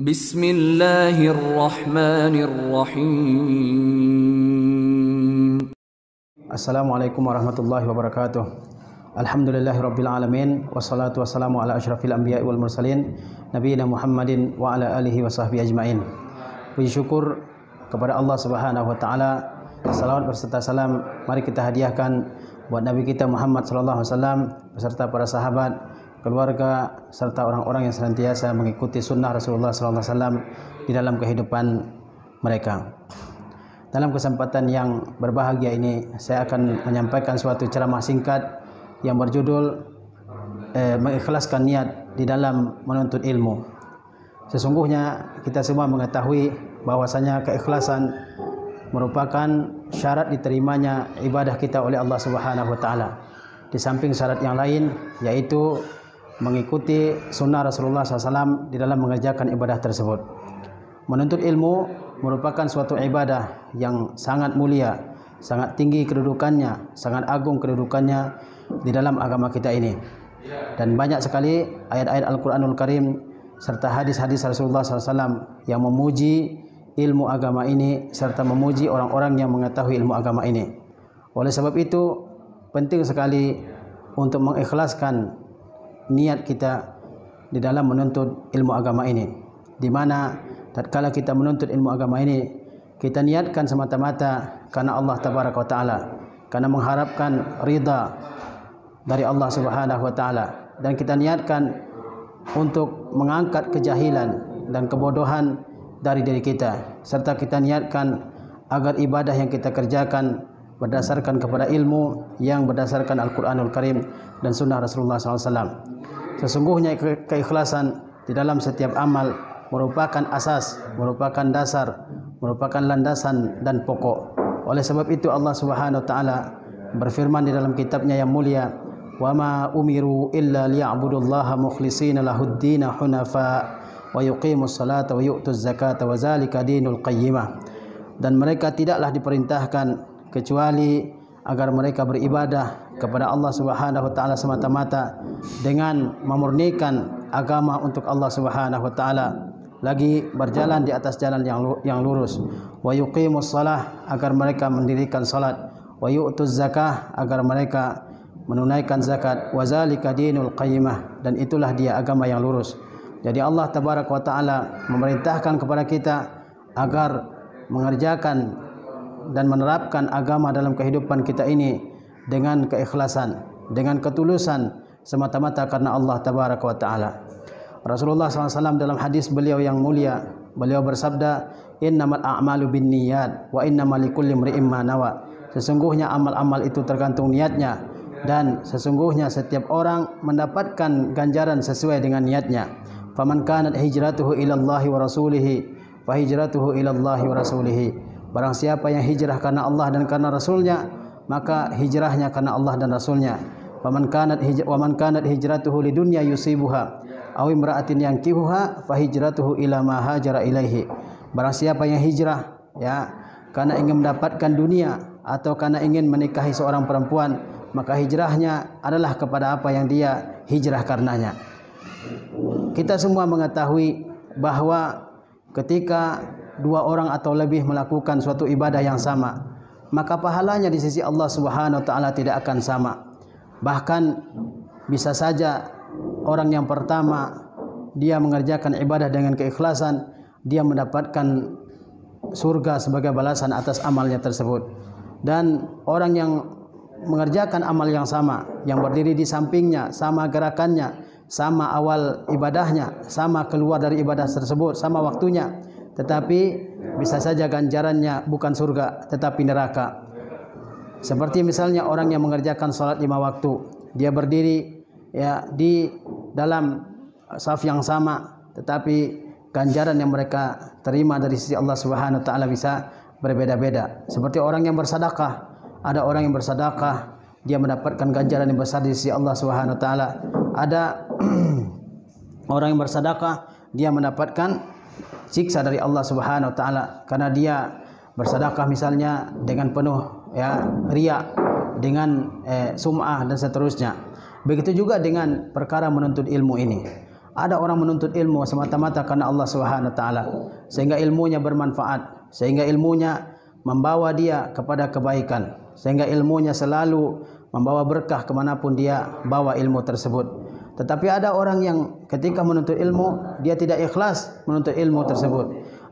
Bismillahirrahmanirrahim. Assalamualaikum warahmatullahi wabarakatuh. Alhamdulillahirabbil alamin wassalatu wassalamu ala asyrafil anbiya'i wal mursalin nabiyina Muhammadin wa ala alihi wa sahbihi ajmain. Puji syukur kepada Allah Subhanahu wa taala. Salawat berserta salam mari kita hadiahkan buat Nabi kita Muhammad sallallahu alaihi wasallam beserta para sahabat, keluarga serta orang-orang yang senantiasa mengikuti sunnah Rasulullah sallallahu alaihi wasallam di dalam kehidupan mereka. Dalam kesempatan yang berbahagia ini saya akan menyampaikan suatu ceramah singkat yang berjudul mengikhlaskan niat di dalam menuntut ilmu. Sesungguhnya kita semua mengetahui bahwasanya keikhlasan merupakan syarat diterimanya ibadah kita oleh Allah Subhanahu wa taala. Di samping syarat yang lain yaitu mengikuti sunnah Rasulullah SAW di dalam mengerjakan ibadah tersebut. Menuntut ilmu merupakan suatu ibadah yang sangat mulia, sangat tinggi kedudukannya, sangat agung kedudukannya di dalam agama kita ini. Dan banyak sekali ayat-ayat Al-Quranul Karim serta hadis-hadis Rasulullah SAW yang memuji ilmu agama ini serta memuji orang-orang yang mengetahui ilmu agama ini. Oleh sebab itu penting sekali untuk mengikhlaskan niat kita di dalam menuntut ilmu agama ini, di mana tatkala kita menuntut ilmu agama ini kita niatkan semata-mata karena Allah tabaraka wa taala, karena mengharapkan ridha dari Allah Subhanahu wa taala, dan kita niatkan untuk mengangkat kejahilan dan kebodohan dari diri kita, serta kita niatkan agar ibadah yang kita kerjakan berdasarkan kepada ilmu yang berdasarkan Al-Quranul Karim dan sunnah Rasulullah SAW. Sesungguhnya keikhlasan di dalam setiap amal merupakan asas, merupakan dasar, merupakan landasan dan pokok. Oleh sebab itu Allah Subhanahu wa taala berfirman di dalam kitabnya yang mulia, "Wa ma umiru illa liya'budullaha mukhlishina lahud-din hunafa wa yuqimus salata wa yu'tuz zakata wa zalika dinul qayyimah." Dan mereka tidaklah diperintahkan kecuali agar mereka beribadah kepada Allah Subhanahu wa taala semata-mata dengan memurnikan agama untuk Allah Subhanahu wa taala, lagi berjalan di atas jalan yang lurus. Wa yuqimus shalah, agar mereka mendirikan salat. Wa yu'tuz zakah, agar mereka menunaikan zakat. Wa zalika dinul qayyimah, dan itulah dia agama yang lurus. Jadi Allah tabaraka wa taala memerintahkan kepada kita agar mengerjakan dan menerapkan agama dalam kehidupan kita ini dengan keikhlasan, dengan ketulusan semata-mata karena Allah tabaraka wa taala. Rasulullah SAW dalam hadis beliau yang mulia, beliau bersabda, "Innamal a'malu binniyat wa innamal likulli imri'in ma nawa." Sesungguhnya amal-amal itu tergantung niatnya, dan sesungguhnya setiap orang mendapatkan ganjaran sesuai dengan niatnya. Faman kanat hijratuhu ila Allahi wa rasulihi fa hijratuhu ila Allahi wa rasulihi. Barang siapa yang hijrah karena Allah dan karena Rasulnya, maka hijrahnya karena Allah dan Rasulnya. Waman kanat hijratuhu lidunya yusibuha aw imra'atin yankihuha fa hijratuhu ila ma hajara ilaihi. Barang siapa yang hijrah karena ingin mendapatkan dunia atau karena ingin menikahi seorang perempuan, maka hijrahnya adalah kepada apa yang dia hijrah karenanya. Kita semua mengetahui bahwa ketika dua orang atau lebih melakukan suatu ibadah yang sama, maka pahalanya di sisi Allah Subhanahu wa taala tidak akan sama. Bahkan bisa saja orang yang pertama dia mengerjakan ibadah dengan keikhlasan, dia mendapatkan surga sebagai balasan atas amalnya tersebut. Dan orang yang mengerjakan amal yang sama, yang berdiri di sampingnya, sama gerakannya, sama awal ibadahnya, sama keluar dari ibadah tersebut, sama waktunya, tetapi bisa saja ganjarannya bukan surga tetapi neraka. Seperti misalnya orang yang mengerjakan salat 5 waktu, dia berdiri di dalam saf yang sama, tetapi ganjaran yang mereka terima dari sisi Allah Subhanahu wa taala bisa berbeda-beda. Seperti orang yang bersedekah, ada orang yang bersedekah dia mendapatkan ganjaran yang besar di sisi Allah Subhanahu wa taala. Ada orang yang bersedekah dia mendapatkan siksa dari Allah Subhanahu wa taala karena dia bersedekah misalnya dengan penuh riya, dengan sum'ah dan seterusnya. Begitu juga dengan perkara menuntut ilmu ini. Ada orang menuntut ilmu semata-mata karena Allah Subhanahu wa taala, sehingga ilmunya bermanfaat, sehingga ilmunya membawa dia kepada kebaikan, sehingga ilmunya selalu membawa berkah kemanapun dia bawa ilmu tersebut. Tetapi ada orang yang ketika menuntut ilmu, dia tidak ikhlas menuntut ilmu tersebut.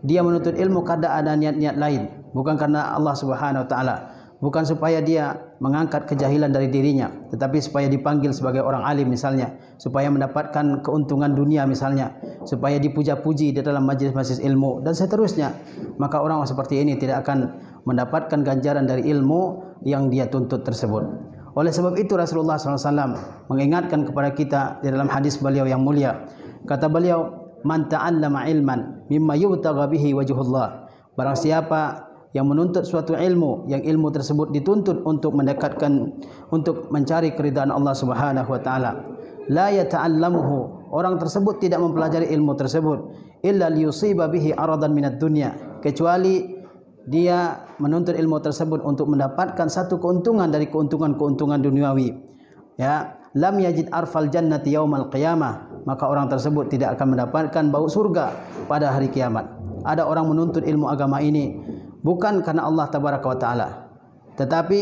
Dia menuntut ilmu karena ada niat-niat lain, bukan karena Allah Subhanahu wa taala. Bukan supaya dia mengangkat kejahilan dari dirinya, tetapi supaya dipanggil sebagai orang alim misalnya, supaya mendapatkan keuntungan dunia misalnya, supaya dipuja-puji di dalam majlis-majlis ilmu dan seterusnya. Maka orang seperti ini tidak akan mendapatkan ganjaran dari ilmu yang dia tuntut tersebut. Oleh sebab itu Rasulullah SAW mengingatkan kepada kita di dalam hadis beliau yang mulia. Kata beliau, "Man ta'allama ilman mimma yubtagha bihi wajhullah." Barang siapa yang menuntut suatu ilmu, yang ilmu tersebut dituntut untuk mendekatkan, untuk mencari keridhaan Allah Subhanahu wa taala, la yata'allamuhu, orang tersebut tidak mempelajari ilmu tersebut illa liyusiba bihi aradan minad dunya, kecuali dia menuntut ilmu tersebut untuk mendapatkan satu keuntungan dari keuntungan-keuntungan duniawi, ya, lam yajid arfal jannati yaumal qiyamah, maka orang tersebut tidak akan mendapatkan bau surga pada hari kiamat. Ada orang menuntut ilmu agama ini bukan karena Allah tabaraka wa taala, tetapi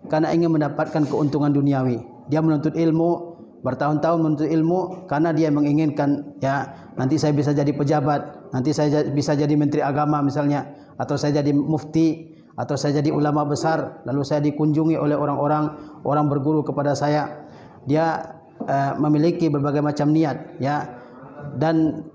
karena ingin mendapatkan keuntungan duniawi. Dia menuntut ilmu, bertahun-tahun menuntut ilmu karena dia menginginkan, ya, nanti saya bisa jadi pejabat, nanti saya bisa jadi menteri agama misalnya, atau saya jadi mufti, atau saya jadi ulama besar, lalu saya dikunjungi oleh orang berguru kepada saya. Dia memiliki berbagai macam niat, ya, dan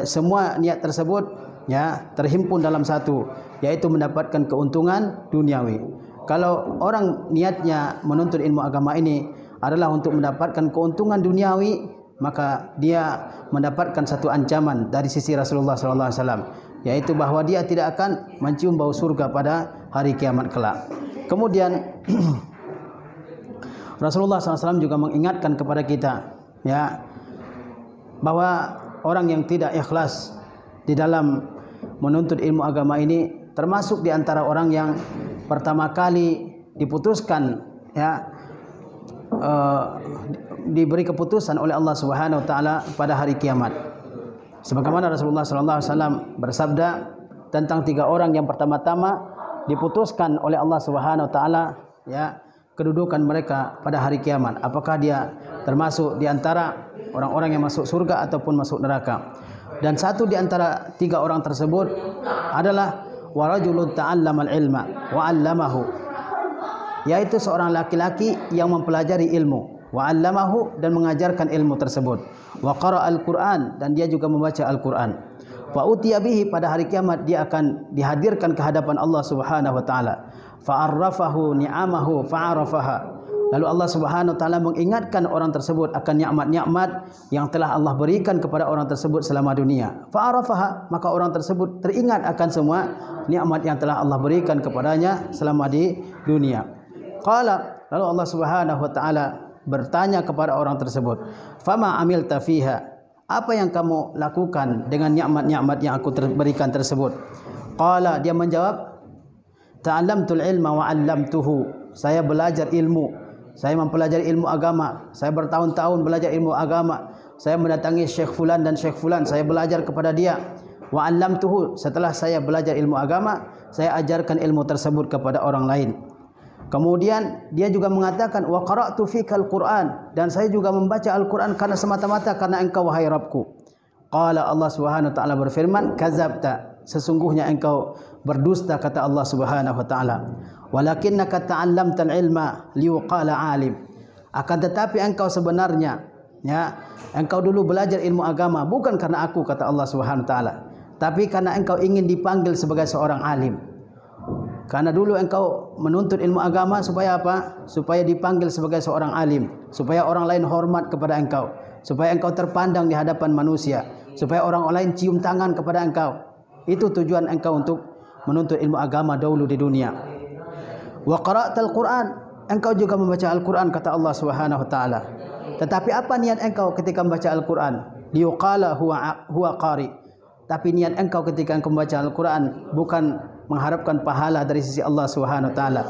semua niat tersebut, ya, terhimpun dalam satu, yaitu mendapatkan keuntungan duniawi. Kalau orang niatnya menuntut ilmu agama ini adalah untuk mendapatkan keuntungan duniawi, maka dia mendapatkan satu ancaman dari sisi Rasulullah SAW, yaitu bahwa dia tidak akan mencium bau surga pada hari kiamat kelak. Kemudian Rasulullah SAW juga mengingatkan kepada kita, ya, bahwa orang yang tidak ikhlas di dalam menuntut ilmu agama ini termasuk di antara orang yang pertama kali diputuskan, ya, diberi keputusan oleh Allah Subhanahu wa taala pada hari kiamat. Sebagaimana Rasulullah SAW bersabda tentang 3 orang yang pertama-tama diputuskan oleh Allah Subhanahu wa taala, ya, kedudukan mereka pada hari kiamat. Apakah dia termasuk di antara orang-orang yang masuk surga ataupun masuk neraka? Dan satu di antara 3 orang tersebut adalah warajulun ta'allamal ilma wa 'allamahu, yaitu seorang laki-laki yang mempelajari ilmu, wa 'allamahu, dan mengajarkan ilmu tersebut, wa qara'al Qur'an, dan dia juga membaca Al-Qur'an. Fa utiya bihi, pada hari kiamat dia akan dihadirkan ke hadapan Allah Subhanahu wa taala. Fa arrafahu ni'amahu fa'arafaha, lalu Allah Subhanahu wa taala mengingatkan orang tersebut akan nikmat-nikmat yang telah Allah berikan kepada orang tersebut selama dunia. Fa'arafaha, maka orang tersebut teringat akan semua nikmat yang telah Allah berikan kepadanya selama di dunia. Qala, lalu Allah Subhanahu wa taala bertanya kepada orang tersebut, "Fama amilta fiha?" Apa yang kamu lakukan dengan nikmat-nikmat yang aku berikan tersebut? Qala, dia menjawab, "Ta'allamtul ilma wa 'allamtuhu." Saya belajar ilmu, saya mempelajari ilmu agama, saya bertahun-tahun belajar ilmu agama, saya mendatangi Syekh fulan dan Syekh fulan, saya belajar kepada dia. Wa 'allamtuhu, setelah saya belajar ilmu agama, saya ajarkan ilmu tersebut kepada orang lain. Kemudian dia juga mengatakan, wa qara'tu fikal Qur'an, dan saya juga membaca Al-Qur'an karena semata-mata karena engkau wahai Rabbku. Qala, Allah Subhanahu wa taala berfirman, kadzabta, sesungguhnya engkau berdusta, kata Allah Subhanahu wa taala. Walakinnaka ta'allamtal ilma liuqala alim, akan tetapi engkau sebenarnya, ya, engkau dulu belajar ilmu agama bukan karena aku, kata Allah Subhanahu wa taala, tapi karena engkau ingin dipanggil sebagai seorang alim. Karena dulu engkau menuntut ilmu agama supaya apa? Supaya dipanggil sebagai seorang alim, supaya orang lain hormat kepada engkau, supaya engkau terpandang di hadapan manusia, supaya orang lain cium tangan kepada engkau. Itu tujuan engkau untuk menuntut ilmu agama dahulu di dunia. Wa qara'tal Qur'an, engkau juga membaca Al-Qur'an, kata Allah Subhanahu wa taala. Tetapi apa niat engkau ketika membaca Al-Qur'an? Liuqala huwa qari. Tapi niat engkau ketika engkau membaca Al-Qur'an bukan mengharapkan pahala dari sisi Allah Subhanahu wa taala,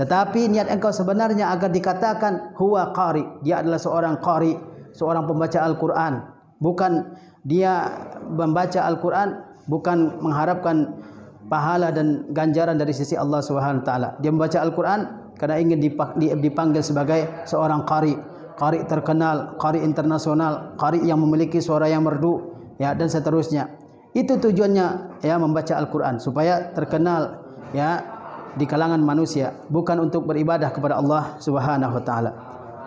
tetapi niat engkau sebenarnya agar dikatakan huwa qari, dia adalah seorang qari, seorang pembaca Al-Qur'an, Bukan dia membaca Al-Quran bukan mengharapkan pahala dan ganjaran dari sisi Allah Subhanahu wa taala. Dia membaca Al-Quran karena ingin dipanggil sebagai seorang qari, qari terkenal, qari internasional, qari yang memiliki suara yang merdu, ya, dan seterusnya. Itu tujuannya, ya, membaca Al-Quran supaya terkenal, ya, di kalangan manusia, bukan untuk beribadah kepada Allah Subhanahu wa taala.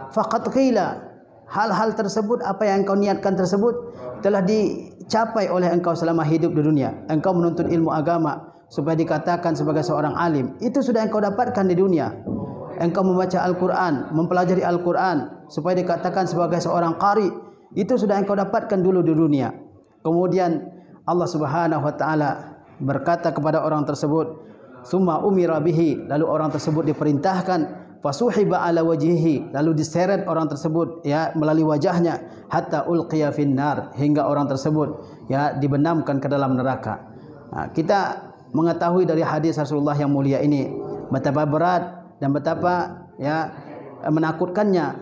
Faqad qila, hal-hal tersebut, apa yang engkau niatkan tersebut telah dicapai oleh engkau selama hidup di dunia. Engkau menuntut ilmu agama supaya dikatakan sebagai seorang alim, itu sudah engkau dapatkan di dunia. Engkau membaca Al-Quran, mempelajari Al-Quran supaya dikatakan sebagai seorang qari, itu sudah engkau dapatkan dulu di dunia. Kemudian Allah Subhanahu wa taala berkata kepada orang tersebut, summa umira bihi, lalu orang tersebut diperintahkan, fasuhiba ala wajhihi, lalu diseret orang tersebut, ya, melalui wajahnya, hatta ulqiya finnar, hingga orang tersebut, ya, dibenamkan ke dalam neraka. Nah, kita mengetahui dari hadis Rasulullah yang mulia ini betapa berat dan betapa, ya, menakutkannya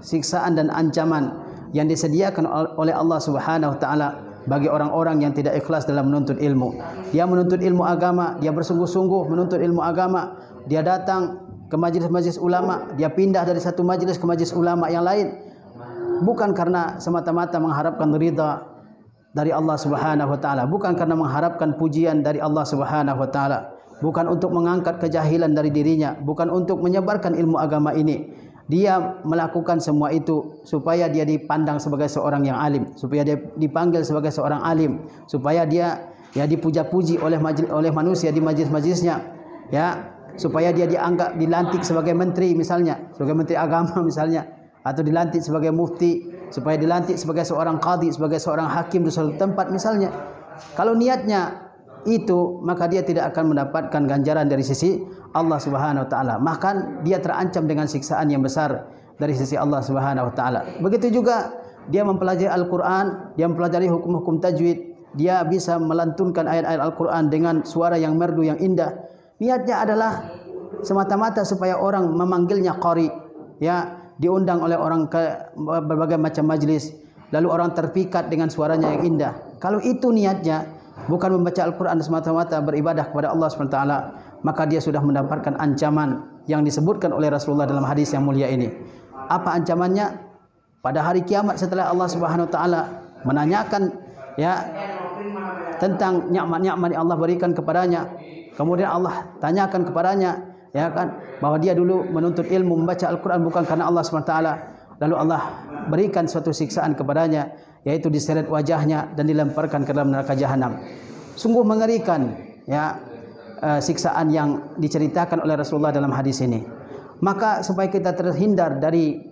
siksaan dan ancaman yang disediakan oleh Allah Subhanahu wa taala bagi orang-orang yang tidak ikhlas dalam menuntut ilmu. Dia menuntut ilmu agama, dia bersungguh-sungguh menuntut ilmu agama, dia datang ke majlis-majlis ulama, dia pindah dari satu majlis ke majlis ulama yang lain, bukan karena semata-mata mengharapkan ridha dari Allah Subhanahu wa taala, bukan karena mengharapkan pujian dari Allah Subhanahu wa taala, bukan untuk mengangkat kejahilan dari dirinya, bukan untuk menyebarkan ilmu agama ini. Dia melakukan semua itu supaya dia dipandang sebagai seorang yang alim, supaya dia dipanggil sebagai seorang alim, supaya dia, ya, dipuja-puji oleh manusia di majlis-majlisnya, ya, supaya dia dianggap, dilantik sebagai menteri misalnya, sebagai menteri agama misalnya, atau dilantik sebagai mufti, supaya dilantik sebagai seorang qadhi, sebagai seorang hakim di suatu tempat misalnya. Kalau niatnya itu, maka dia tidak akan mendapatkan ganjaran dari sisi Allah Subhanahu wa taala. Bahkan dia terancam dengan siksaan yang besar dari sisi Allah Subhanahu wa taala. Begitu juga dia mempelajari Al-Qur'an, dia mempelajari hukum-hukum tajwid, dia bisa melantunkan ayat-ayat Al-Qur'an dengan suara yang merdu, yang indah. Niatnya adalah semata-mata supaya orang memanggilnya qari, ya, diundang oleh orang ke berbagai macam majlis, lalu orang terpikat dengan suaranya yang indah. Kalau itu niatnya, bukan membaca Al-Quran semata-mata beribadah kepada Allah SWT, maka dia sudah mendapatkan ancaman yang disebutkan oleh Rasulullah dalam hadis yang mulia ini. Apa ancamannya? Pada hari kiamat setelah Allah Subhanahu wa taala menanyakan, ya, tentang nikmat-nikmat yang Allah berikan kepadanya, kemudian Allah tanyakan kepadanya, ya kan, bahwa dia dulu menuntut ilmu membaca Al-Quran bukan karena Allah SWT, lalu Allah berikan suatu siksaan kepadanya, yaitu diseret wajahnya dan dilemparkan ke dalam neraka jahanam. Sungguh mengerikan, ya, siksaan yang diceritakan oleh Rasulullah dalam hadis ini. Maka supaya kita terhindar dari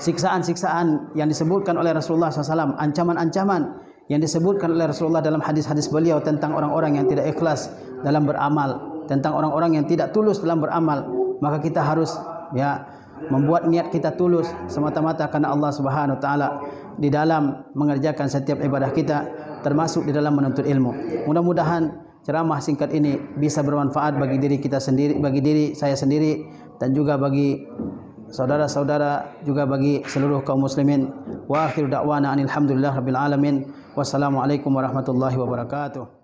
siksaan-siksaan yang disebutkan oleh Rasulullah SAW, ancaman-ancaman yang disebutkan oleh Rasulullah dalam hadis-hadis beliau tentang orang-orang yang tidak ikhlas dalam beramal, tentang orang-orang yang tidak tulus dalam beramal, maka kita harus, ya, membuat niat kita tulus semata-mata karena Allah Subhanahu wa taala di dalam mengerjakan setiap ibadah kita, termasuk di dalam menuntut ilmu. Mudah-mudahan ceramah singkat ini bisa bermanfaat bagi diri kita sendiri, bagi diri saya sendiri, dan juga bagi saudara-saudara, juga bagi seluruh kaum muslimin. Wa akhiru da'wana alhamdulillah rabbil alamin. Wassalamualaikum warahmatullahi wabarakatuh.